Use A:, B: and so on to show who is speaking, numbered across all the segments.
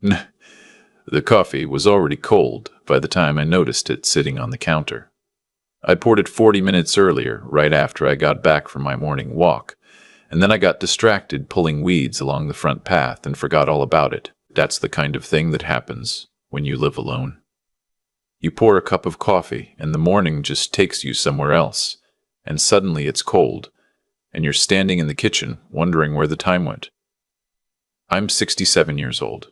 A: The coffee was already cold by the time I noticed it sitting on the counter. I poured it 40 minutes earlier, right after I got back from my morning walk, and then I got distracted pulling weeds along the front path and forgot all about it. That's the kind of thing that happens when you live alone. You pour a cup of coffee, and the morning just takes you somewhere else, and suddenly it's cold, and you're standing in the kitchen wondering where the time went. I'm 67 years old.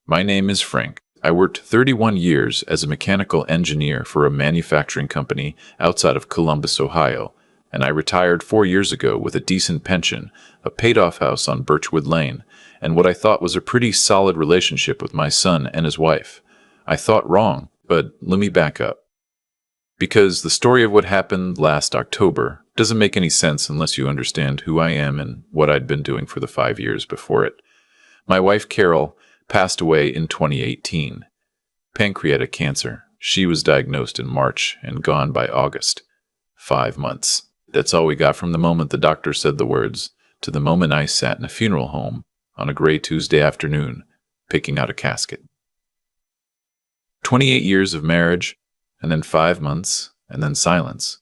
A: My name is Frank. I worked 31 years as a mechanical engineer for a manufacturing company outside of Columbus, Ohio, and I retired 4 years ago with a decent pension, a paid-off house on Birchwood Lane, and what I thought was a pretty solid relationship with my son and his wife. I thought wrong, but let me back up. Because the story of what happened last October doesn't make any sense unless you understand who I am and what I'd been doing for the 5 years before it. My wife, Carol, passed away in 2018. Pancreatic cancer. She was diagnosed in March and gone by August. 5 months. That's all we got from the moment the doctor said the words to the moment I sat in a funeral home on a gray Tuesday afternoon, picking out a casket. 28 years of marriage, and then 5 months, and then silence.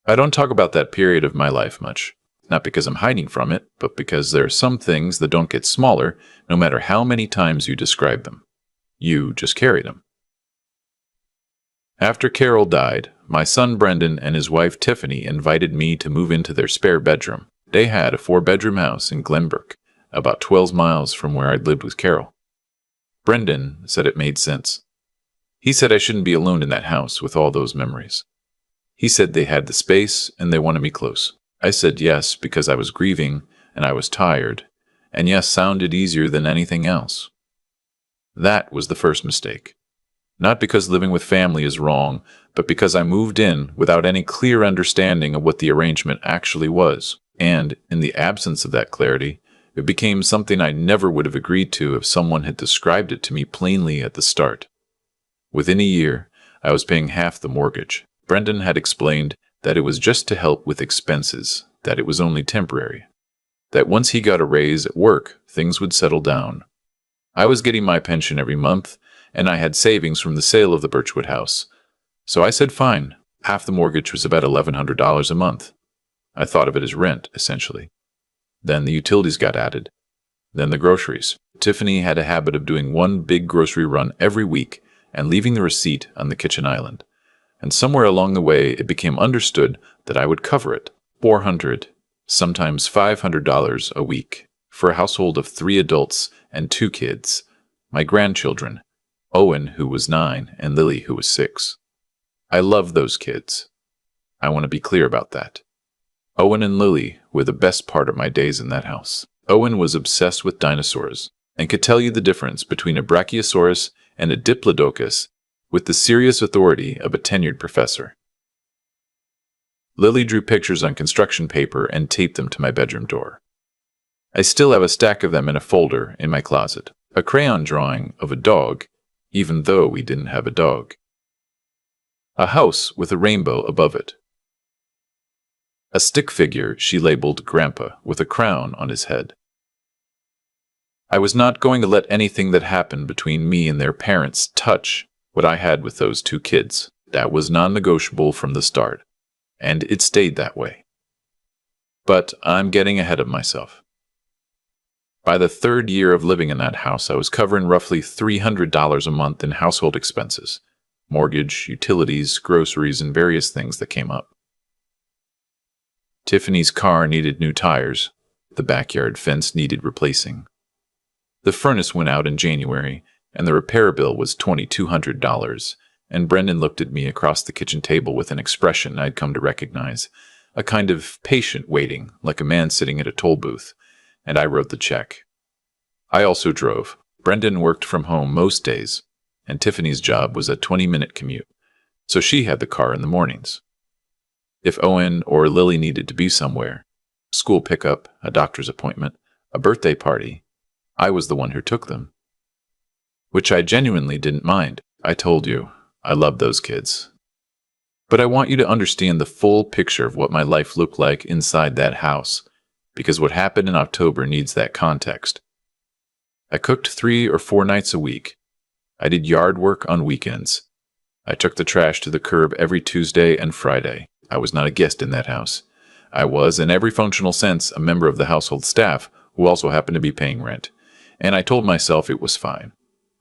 A: I don't talk about that period of my life much. Not because I'm hiding from it, but because there are some things that don't get smaller no matter how many times you describe them. You just carry them. After Carol died, my son Brendan and his wife Tiffany invited me to move into their spare bedroom. They had a 4-bedroom house in Glenbrook, about 12 miles from where I'd lived with Carol. Brendan said it made sense. He said I shouldn't be alone in that house with all those memories. He said they had the space and they wanted me close. I said yes because I was grieving and I was tired, and yes sounded easier than anything else. That was the first mistake. Not because living with family is wrong, but because I moved in without any clear understanding of what the arrangement actually was, and, in the absence of that clarity, it became something I never would have agreed to if someone had described it to me plainly at the start. Within a year, I was paying half the mortgage. Brendan had explained that it was just to help with expenses, that it was only temporary, that once he got a raise at work, things would settle down. I was getting my pension every month, and I had savings from the sale of the Birchwood house. So I said fine. Half the mortgage was about $1,100 a month. I thought of it as rent, essentially. Then the utilities got added. Then the groceries. Tiffany had a habit of doing one big grocery run every week and leaving the receipt on the kitchen island. And somewhere along the way, it became understood that I would cover it. $400, sometimes $500 a week, for a household of 3 adults and 2 kids. My grandchildren, Owen, who was 9, and Lily, who was 6. I love those kids. I want to be clear about that. Owen and Lily were the best part of my days in that house. Owen was obsessed with dinosaurs and could tell you the difference between a Brachiosaurus and a Diplodocus with the serious authority of a tenured professor. Lily drew pictures on construction paper and taped them to my bedroom door. I still have a stack of them in a folder in my closet, a crayon drawing of a dog, even though we didn't have a dog. A house with a rainbow above it. A stick figure she labeled Grandpa with a crown on his head. I was not going to let anything that happened between me and their parents touch what I had with those 2 kids. That was non-negotiable from the start, and it stayed that way. But I'm getting ahead of myself. By the 3rd year of living in that house, I was covering roughly $300 a month in household expenses, mortgage, utilities, groceries, and various things that came up. Tiffany's car needed new tires. The backyard fence needed replacing. The furnace went out in January, and the repair bill was $2,200, and Brendan looked at me across the kitchen table with an expression I'd come to recognize, a kind of patient waiting, like a man sitting at a toll booth, and I wrote the check. I also drove. Brendan worked from home most days, and Tiffany's job was a 20-minute commute, so she had the car in the mornings. If Owen or Lily needed to be somewhere, school pickup, a doctor's appointment, a birthday party, I was the one who took them. Which I genuinely didn't mind. I told you, I love those kids. But I want you to understand the full picture of what my life looked like inside that house, because what happened in October needs that context. I cooked 3 or 4 nights a week. I did yard work on weekends. I took the trash to the curb every Tuesday and Friday. I was not a guest in that house. I was, in every functional sense, a member of the household staff who also happened to be paying rent. And I told myself it was fine.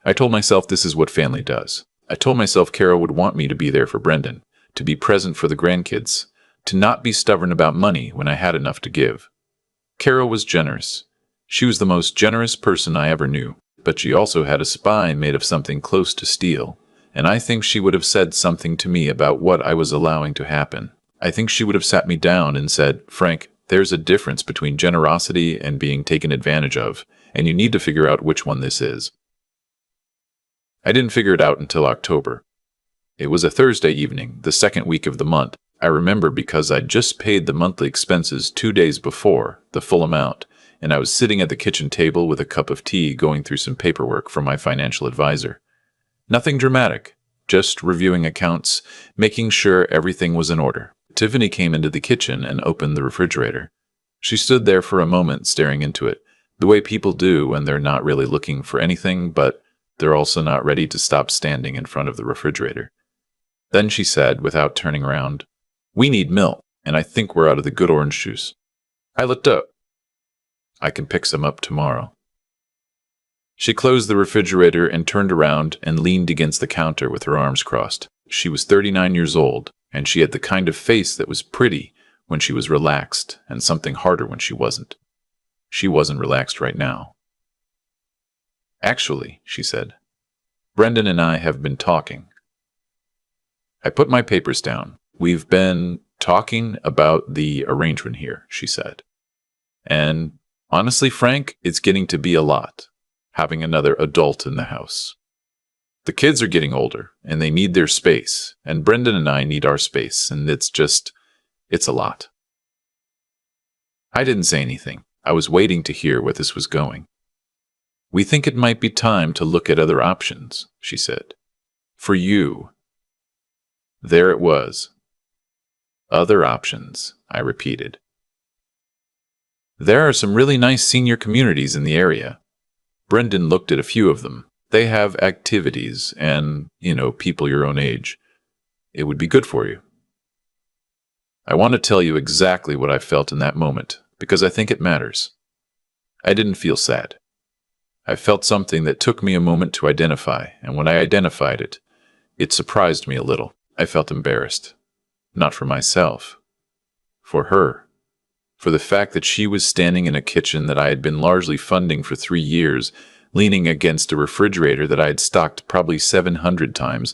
A: I told myself this is what family does. I told myself Carol would want me to be there for Brendan, to be present for the grandkids, to not be stubborn about money when I had enough to give. Carol was generous. She was the most generous person I ever knew, but she also had a spine made of something close to steel, and I think she would have said something to me about what I was allowing to happen. I think she would have sat me down and said, "Frank, there's a difference between generosity and being taken advantage of, and you need to figure out which one this is." I didn't figure it out until October. It was a Thursday evening, the second week of the month. I remember because I'd just paid the monthly expenses 2 days before, the full amount, and I was sitting at the kitchen table with a cup of tea going through some paperwork from my financial advisor. Nothing dramatic, just reviewing accounts, making sure everything was in order. Tiffany came into the kitchen and opened the refrigerator. She stood there for a moment staring into it, the way people do when they're not really looking for anything, but they're also not ready to stop standing in front of the refrigerator. Then she said, without turning around, "We need milk, and I think we're out of the good orange juice." I looked up. "I can pick some up tomorrow." She closed the refrigerator and turned around and leaned against the counter with her arms crossed. She was 39 years old, and she had the kind of face that was pretty when she was relaxed and something harder when she wasn't. She wasn't relaxed right now. "Actually," she said, "Brendan and I have been talking." I put my papers down. "We've been talking about the arrangement here," she said. "And honestly, Frank, it's getting to be a lot, having another adult in the house. The kids are getting older, and they need their space, and Brendan and I need our space, and it's a lot." I didn't say anything. I was waiting to hear where this was going. "We think it might be time to look at other options," she said. "For you." There it was. "Other options," I repeated. "There are some really nice senior communities in the area." Brendan looked at a few of them. "They have activities and, people your own age. It would be good for you." I want to tell you exactly what I felt in that moment, because I think it matters. I didn't feel sad. I felt something that took me a moment to identify, and when I identified it, it surprised me a little. I felt embarrassed. Not for myself. For her. For the fact that she was standing in a kitchen that I had been largely funding for 3 years, leaning against a refrigerator that I had stocked probably 700 times,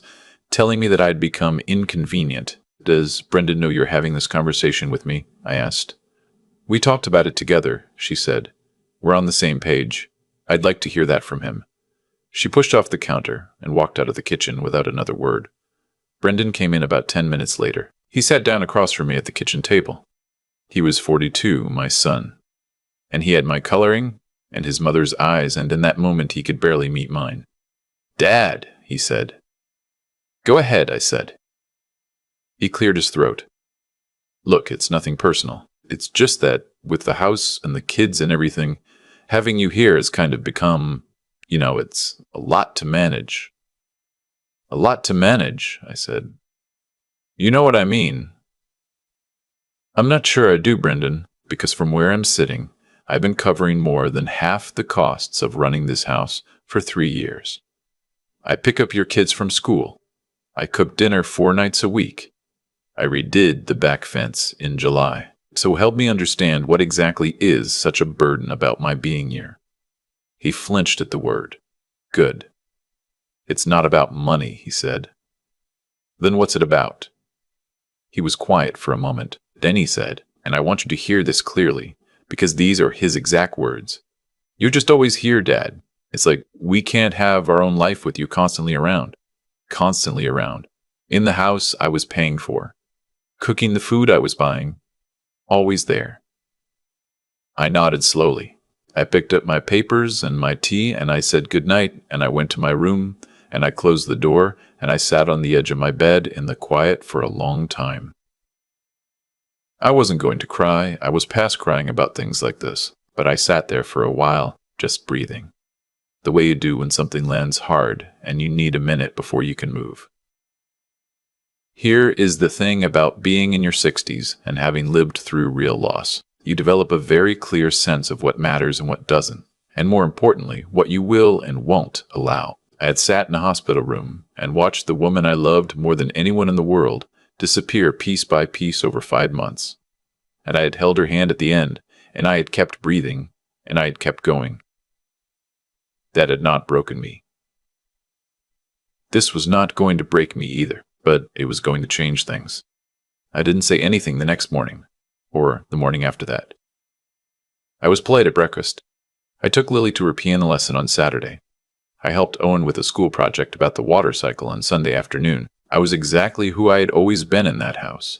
A: telling me that I had become inconvenient. "Does Brendan know you're having this conversation with me?" I asked. "We talked about it together," she said. "We're on the same page. I'd like to hear that from him." She pushed off the counter and walked out of the kitchen without another word. Brendan came in about 10 minutes later. He sat down across from me at the kitchen table. He was 42, my son. And he had my coloring and his mother's eyes, and in that moment he could barely meet mine. "Dad," he said. "Go ahead," I said. He cleared his throat. "Look, it's nothing personal. It's just that, with the house and the kids and everything, having you here has kind of become, it's a lot to manage." "A lot to manage," I said. "You know what I mean." "I'm not sure I do, Brendan, because from where I'm sitting, I've been covering more than half the costs of running this house for 3 years. I pick up your kids from school. I cook dinner 4 nights a week. I redid the back fence in July. So help me understand what exactly is such a burden about my being here." He flinched at the word. "Good. It's not about money," he said. "Then what's it about?" He was quiet for a moment. Then he said, and I want you to hear this clearly, because these are his exact words. "You're just always here, Dad. It's like we can't have our own life with you constantly around. Constantly around. In the house I was paying for. Cooking the food I was buying. Always there." I nodded slowly. I picked up my papers and my tea, and I said goodnight, and I went to my room, and I closed the door, and I sat on the edge of my bed in the quiet for a long time. I wasn't going to cry. I was past crying about things like this, but I sat there for a while, just breathing. the way you do when something lands hard and you need a minute before you can move. Here is the thing about being in your 60s and having lived through real loss. You develop a very clear sense of what matters and what doesn't, and more importantly, what you will and won't allow. I had sat in a hospital room and watched the woman I loved more than anyone in the world disappear piece by piece over 5 months. And I had held her hand at the end, and I had kept breathing, and I had kept going. That had not broken me. This was not going to break me either, but it was going to change things. I didn't say anything the next morning, or the morning after that. I was polite at breakfast. I took Lily to her piano lesson on Saturday. I helped Owen with a school project about the water cycle on Sunday afternoon. I was exactly who I had always been in that house.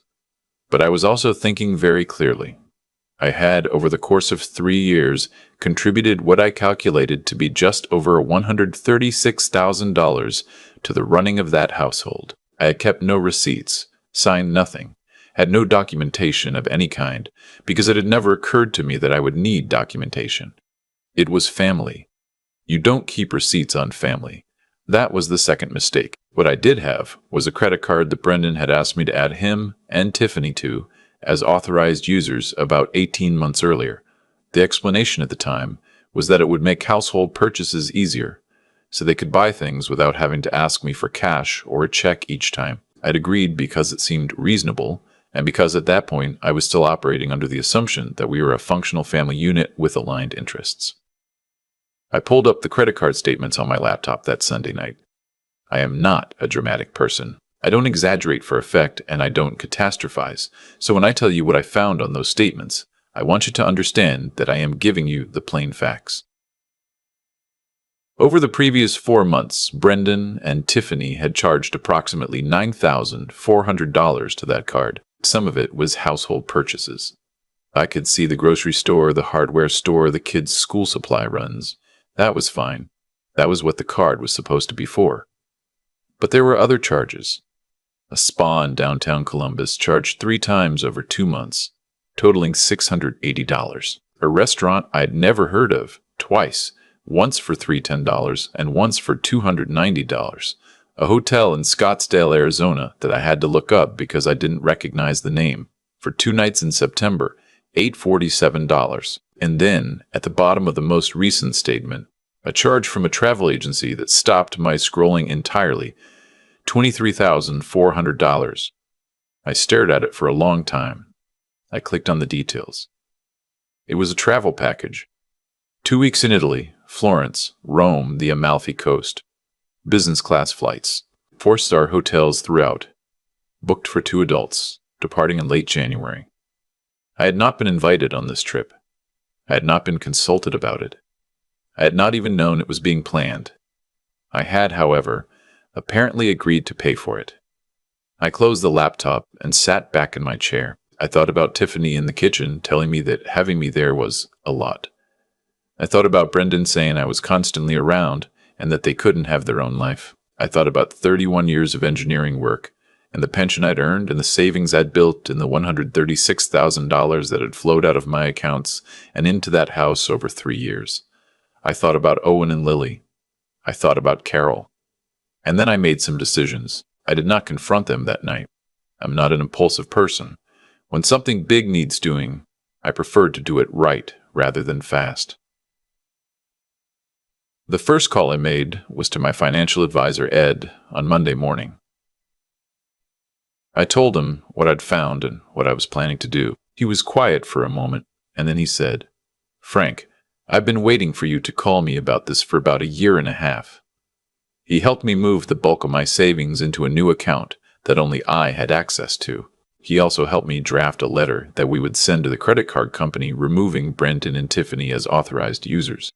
A: But I was also thinking very clearly. I had, over the course of 3 years, contributed what I calculated to be just over $136,000 to the running of that household. I had kept no receipts, signed nothing, had no documentation of any kind, because it had never occurred to me that I would need documentation. It was family. You don't keep receipts on family. That was the second mistake. What I did have was a credit card that Brendan had asked me to add him and Tiffany to as authorized users about 18 months earlier. The explanation at the time was that it would make household purchases easier, so they could buy things without having to ask me for cash or a check each time. I'd agreed because it seemed reasonable, and because at that point I was still operating under the assumption that we were a functional family unit with aligned interests. I pulled up the credit card statements on my laptop that Sunday night. I am not a dramatic person. I don't exaggerate for effect, and I don't catastrophize. So when I tell you what I found on those statements, I want you to understand that I am giving you the plain facts. Over the previous 4 months, Brendan and Tiffany had charged approximately $9,400 to that card. Some of it was household purchases. I could see the grocery store, the hardware store, the kids' school supply runs. That was fine. That was what the card was supposed to be for. But there were other charges. A spa in downtown Columbus charged 3 times over 2 months, totaling $680. A restaurant I'd never heard of, twice, once for $310 and once for $290. A hotel in Scottsdale, Arizona that I had to look up because I didn't recognize the name, for 2 nights in September, $847. And then, at the bottom of the most recent statement, a charge from a travel agency that stopped my scrolling entirely, $23,400. I stared at it for a long time. I clicked on the details. It was a travel package. 2 weeks in Italy, Florence, Rome, the Amalfi Coast. Business class flights. 4-star hotels throughout. Booked for 2 adults, departing in late January. I had not been invited on this trip. I had not been consulted about it. I had not even known it was being planned. I had, however, apparently agreed to pay for it. I closed the laptop and sat back in my chair. I thought about Tiffany in the kitchen telling me that having me there was a lot. I thought about Brendan saying I was constantly around and that they couldn't have their own life. I thought about 31 years of engineering work and the pension I'd earned and the savings I'd built and the $136,000 that had flowed out of my accounts and into that house over 3 years. I thought about Owen and Lily. I thought about Carol. And then I made some decisions. I did not confront them that night. I'm not an impulsive person. When something big needs doing, I preferred to do it right rather than fast. The first call I made was to my financial advisor, Ed, on Monday morning. I told him what I'd found and what I was planning to do. He was quiet for a moment, and then he said, "Frank, I've been waiting for you to call me about this for about 1.5 years. He helped me move the bulk of my savings into a new account that only I had access to. He also helped me draft a letter that we would send to the credit card company removing Brendan and Tiffany as authorized users."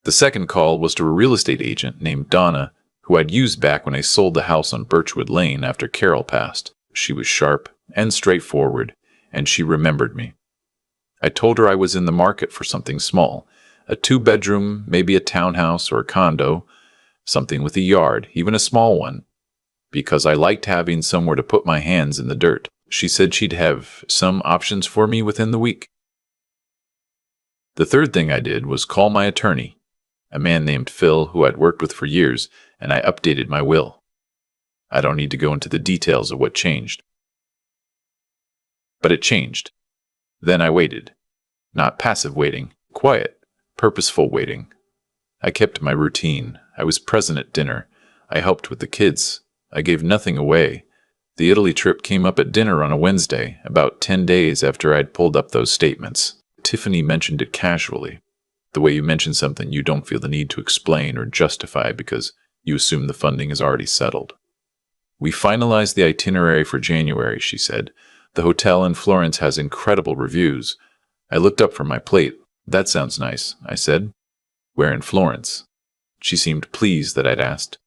A: The second call was to a real estate agent named Donna, who I'd used back when I sold the house on Birchwood Lane after Carol passed. She was sharp and straightforward, and she remembered me. I told her I was in the market for something small, a 2-bedroom, maybe a townhouse or a condo, something with a yard, even a small one, because I liked having somewhere to put my hands in the dirt. She said she'd have some options for me within the week. The third thing I did was call my attorney, a man named Phil who I'd worked with for years, and I updated my will. I don't need to go into the details of what changed. But it changed. Then I waited. Not passive waiting, quiet, purposeful waiting. I kept my routine. I was present at dinner. I helped with the kids. I gave nothing away. The Italy trip came up at dinner on a Wednesday, about 10 days after I'd pulled up those statements. Tiffany mentioned it casually, the way you mention something you don't feel the need to explain or justify because you assume the funding is already settled. We finalized the itinerary for January, she said. The hotel in Florence has incredible reviews. I looked up from my plate. That sounds nice, I said. Where in Florence? She seemed pleased that I'd asked.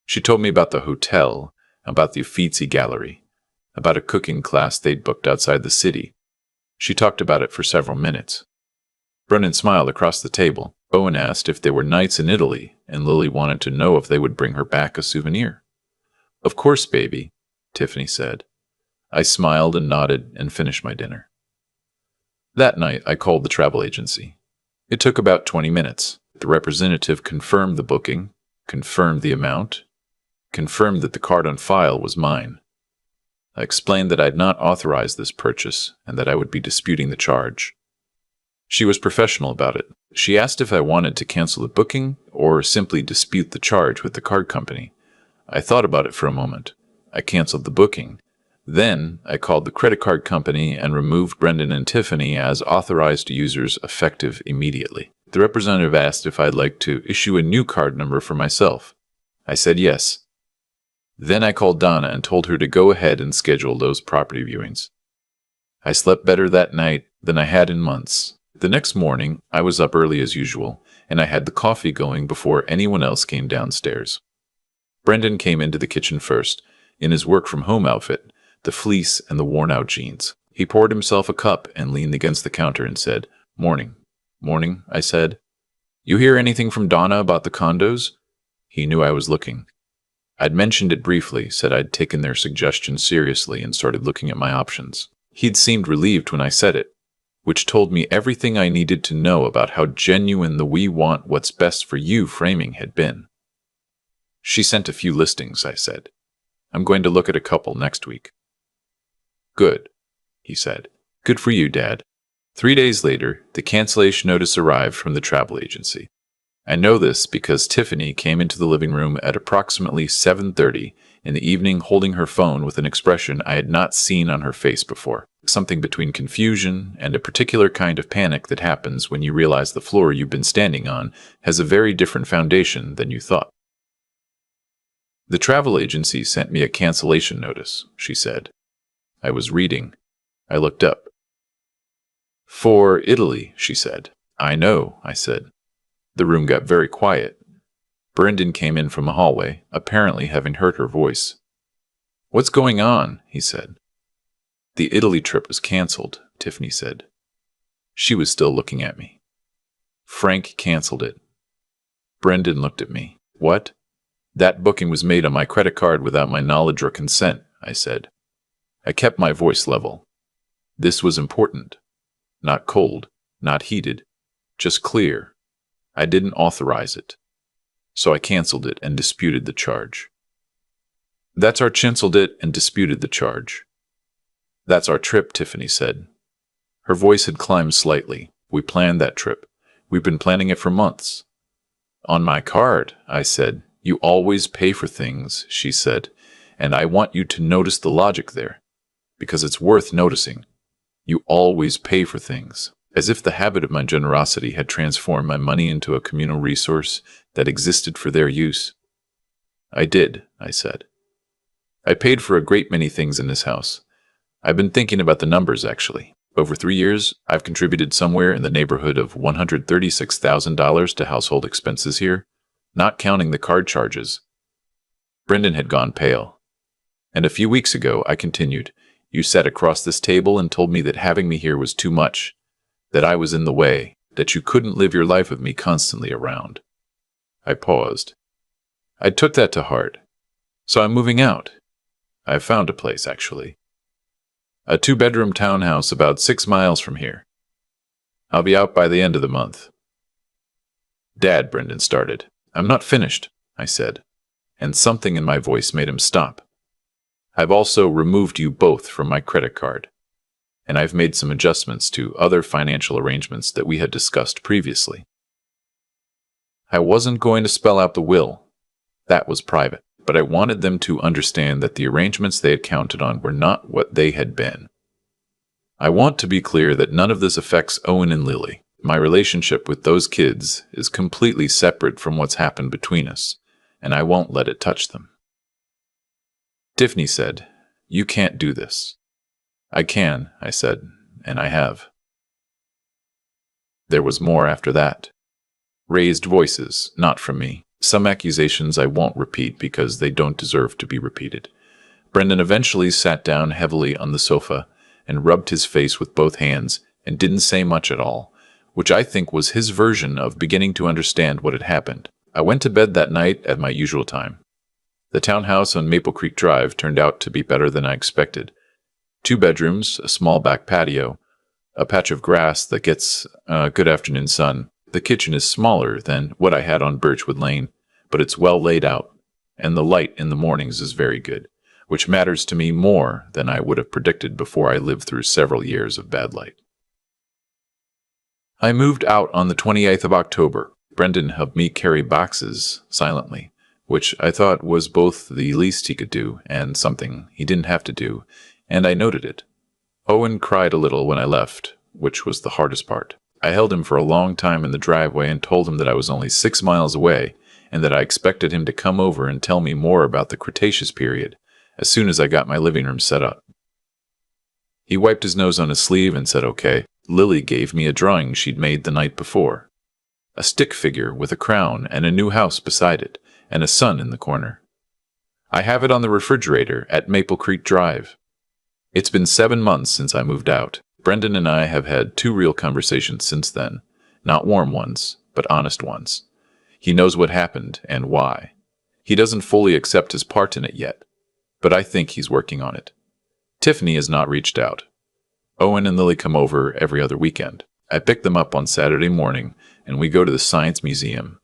A: She told me about the hotel, about the Uffizi Gallery, about a cooking class they'd booked outside the city. She talked about it for several minutes. Brendan smiled across the table. Owen asked if there were nights in Italy, and Lily wanted to know if they would bring her back a souvenir. Of course, baby, Tiffany said. I smiled and nodded and finished my dinner. That night, I called the travel agency. It took about 20 minutes. The representative confirmed the booking, confirmed the amount, confirmed that the card on file was mine. I explained that I'd not authorized this purchase and that I would be disputing the charge. She was professional about it. She asked if I wanted to cancel the booking or simply dispute the charge with the card company. I thought about it for a moment. I canceled the booking. Then I called the credit card company and removed Brendan and Tiffany as authorized users effective immediately. The representative asked if I'd like to issue a new card number for myself. I said yes. Then I called Donna and told her to go ahead and schedule those property viewings. I slept better that night than I had in months. The next morning, I was up early as usual, and I had the coffee going before anyone else came downstairs. Brendan came into the kitchen first, in his work-from-home outfit, the fleece and the worn-out jeans. He poured himself a cup and leaned against the counter and said, "Morning." "Morning," I said. "You hear anything from Donna about the condos?" He knew I was looking. I'd mentioned it briefly, said I'd taken their suggestion seriously and started looking at my options. He'd seemed relieved when I said it, which told me everything I needed to know about how genuine the "we want what's best for you" framing had been. "She sent a few listings," I said. "I'm going to look at a couple next week." "Good," he said. "Good for you, Dad." 3 days later, the cancellation notice arrived from the travel agency. I know this because Tiffany came into the living room at approximately 7:30 in the evening holding her phone with an expression I had not seen on her face before. Something between confusion and a particular kind of panic that happens when you realize the floor you've been standing on has a very different foundation than you thought. "The travel agency sent me a cancellation notice," she said. I was reading. I looked up. "For Italy," she said. "I know," I said. The room got very quiet. Brendan came in from the hallway, apparently having heard her voice. "What's going on?" he said. "The Italy trip was canceled," Tiffany said. She was still looking at me. "Frank canceled it." Brendan looked at me. "What?" "That booking was made on my credit card without my knowledge or consent," I said. I kept my voice level. This was important. Not cold, not heated, just clear. I didn't authorize it. So I canceled it and disputed the charge. "That's our canceled it and disputed the charge." "That's our trip," Tiffany said. Her voice had climbed slightly. "We planned that trip. We've been planning it for months." "On my card," I said. "You always pay for things," she said, "and I want you to notice the logic there, because it's worth noticing. You always pay for things." As if the habit of my generosity had transformed my money into a communal resource that existed for their use. "I did," I said. "I paid for a great many things in this house. I've been thinking about the numbers, actually. Over 3 years, I've contributed somewhere in the neighborhood of $136,000 to household expenses here, not counting the card charges." Brendan had gone pale. "And a few weeks ago," I continued, "you sat across this table and told me that having me here was too much, that I was in the way, that you couldn't live your life with me constantly around." I paused. I took that to heart. "So I'm moving out. I've found a place, actually. A 2-bedroom townhouse about 6 miles from here." I'll be out by the end of the month. Dad, Brendan started. I'm not finished, I said, and something in my voice made him stop. I've also removed you both from my credit card, and I've made some adjustments to other financial arrangements that we had discussed previously. I wasn't going to spell out the will. That was private, but I wanted them to understand that the arrangements they had counted on were not what they had been. I want to be clear that none of this affects Owen and Lily. My relationship with those kids is completely separate from what's happened between us, and I won't let it touch them. Tiffany said, "You can't do this." "I can," I said, "and I have." There was more after that. Raised voices, not from me. Some accusations I won't repeat because they don't deserve to be repeated. Brendan eventually sat down heavily on the sofa and rubbed his face with both hands and didn't say much at all, which I think was his version of beginning to understand what had happened. I went to bed that night at my usual time. The townhouse on Maple Creek Drive turned out to be better than I expected. 2 bedrooms, a small back patio, a patch of grass that gets good afternoon sun. The kitchen is smaller than what I had on Birchwood Lane, but it's well laid out, and the light in the mornings is very good, which matters to me more than I would have predicted before I lived through several years of bad light. I moved out on the 28th of October. Brendan helped me carry boxes silently, which I thought was both the least he could do and something he didn't have to do, and I noted it. Owen cried a little when I left, which was the hardest part. I held him for a long time in the driveway and told him that I was only 6 miles away and that I expected him to come over and tell me more about the Cretaceous period as soon as I got my living room set up. He wiped his nose on his sleeve and said okay. Lily gave me a drawing she'd made the night before. A stick figure with a crown and a new house beside it, and a sun in the corner. I have it on the refrigerator at Maple Creek Drive. It's been 7 months since I moved out. Brendan and I have had 2 real conversations since then. Not warm ones, but honest ones. He knows what happened and why. He doesn't fully accept his part in it yet, but I think he's working on it. Tiffany has not reached out. Owen and Lily come over every other weekend. I pick them up on Saturday morning, and we go to the Science Museum,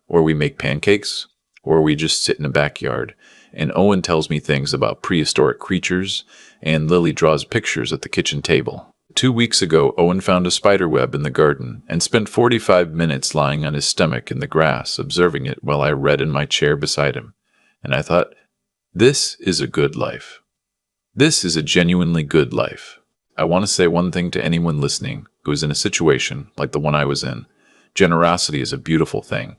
A: or we make pancakes, or we just sit in the backyard, and Owen tells me things about prehistoric creatures, and Lily draws pictures at the kitchen table. 2 weeks ago, Owen found a spider web in the garden and spent 45 minutes lying on his stomach in the grass, observing it while I read in my chair beside him. And I thought, this is a good life. This is a genuinely good life. I want to say one thing to anyone listening who is in a situation like the one I was in. Generosity is a beautiful thing.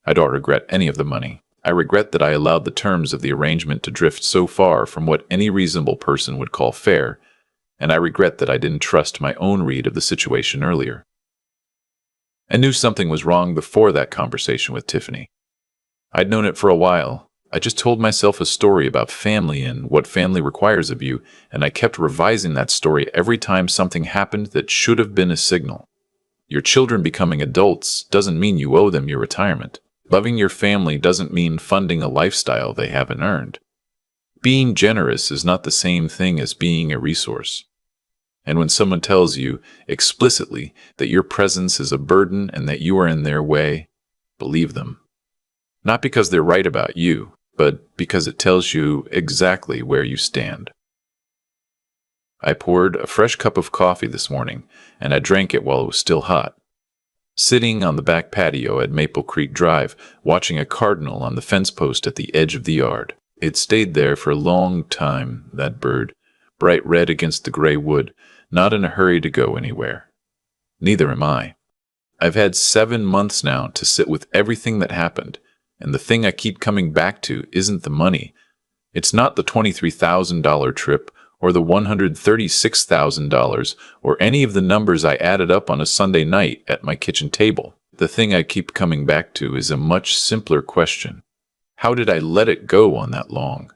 A: I don't regret any of the money. I regret that I allowed the terms of the arrangement to drift so far from what any reasonable person would call fair, and I regret that I didn't trust my own read of the situation earlier. I knew something was wrong before that conversation with Tiffany. I'd known it for a while. I just told myself a story about family and what family requires of you, and I kept revising that story every time something happened that should have been a signal. Your children becoming adults doesn't mean you owe them your retirement. Loving your family doesn't mean funding a lifestyle they haven't earned. Being generous is not the same thing as being a resource. And when someone tells you explicitly that your presence is a burden and that you are in their way, believe them. Not because they're right about you, but because it tells you exactly where you stand. I poured a fresh cup of coffee this morning, and I drank it while it was still hot. Sitting on the back patio at Maple Creek Drive, watching a cardinal on the fence post at the edge of the yard. It stayed there for a long time, that bird, bright red against the gray wood, not in a hurry to go anywhere. Neither am I. I've had 7 months now to sit with everything that happened, and the thing I keep coming back to isn't the money. It's not the $23,000 trip or the $136,000 or any of the numbers I added up on a Sunday night at my kitchen table. The thing I keep coming back to is a much simpler question. How did I let it go on that long?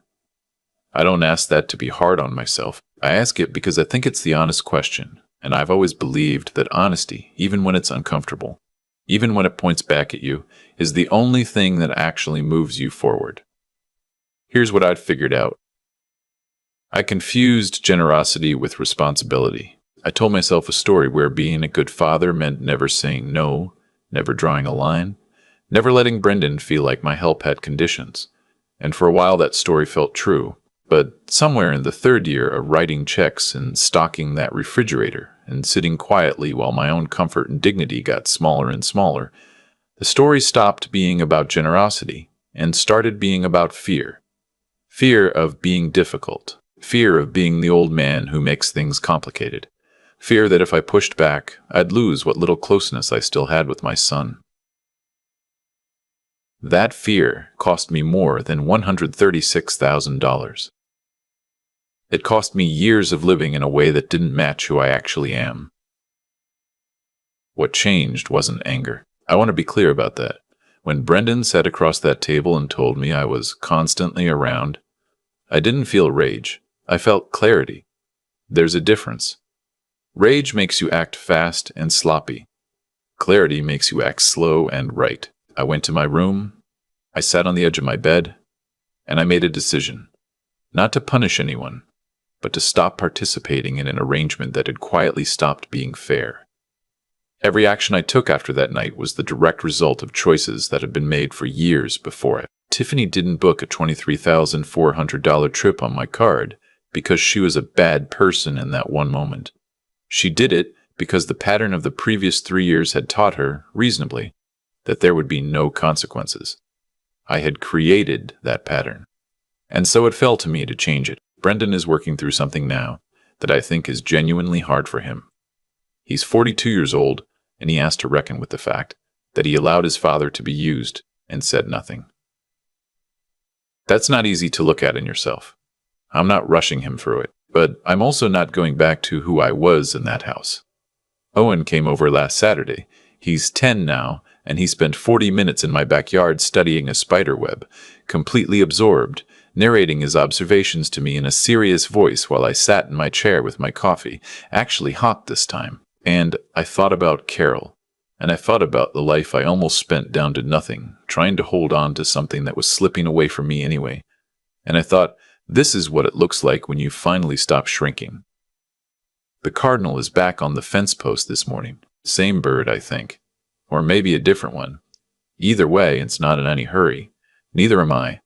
A: I don't ask that to be hard on myself. I ask it because I think it's the honest question, and I've always believed that honesty, even when it's uncomfortable, even when it points back at you, is the only thing that actually moves you forward. Here's what I'd figured out. I confused generosity with responsibility. I told myself a story where being a good father meant never saying no, never drawing a line, never letting Brendan feel like my help had conditions. And for a while that story felt true. But somewhere in the third year of writing checks and stocking that refrigerator and sitting quietly while my own comfort and dignity got smaller and smaller, the story stopped being about generosity and started being about fear. Fear of being difficult. Fear of being the old man who makes things complicated. Fear that if I pushed back, I'd lose what little closeness I still had with my son. That fear cost me more than $136,000. It cost me years of living in a way that didn't match who I actually am. What changed wasn't anger. I want to be clear about that. When Brendan sat across that table and told me I was constantly around, I didn't feel rage. I felt clarity. There's a difference. Rage makes you act fast and sloppy. Clarity makes you act slow and right. I went to my room, I sat on the edge of my bed, and I made a decision. Not to punish anyone, but to stop participating in an arrangement that had quietly stopped being fair. Every action I took after that night was the direct result of choices that had been made for years before it. Tiffany didn't book a $23,400 trip on my card because she was a bad person in that one moment. She did it because the pattern of the previous 3 years had taught her, reasonably, that there would be no consequences. I had created that pattern. And so it fell to me to change it. Brendan is working through something now that I think is genuinely hard for him. He's 42 years old, and he has to reckon with the fact that he allowed his father to be used and said nothing. That's not easy to look at in yourself. I'm not rushing him through it, but I'm also not going back to who I was in that house. Owen came over last Saturday. He's 10 now, and he spent 40 minutes in my backyard studying a spider web, completely absorbed, narrating his observations to me in a serious voice while I sat in my chair with my coffee, actually hot this time. And I thought about Carol, and I thought about the life I almost spent down to nothing, trying to hold on to something that was slipping away from me anyway. And I thought, this is what it looks like when you finally stop shrinking. The cardinal is back on the fence post this morning. Same bird, I think. Or maybe a different one. Either way, it's not in any hurry. Neither am I.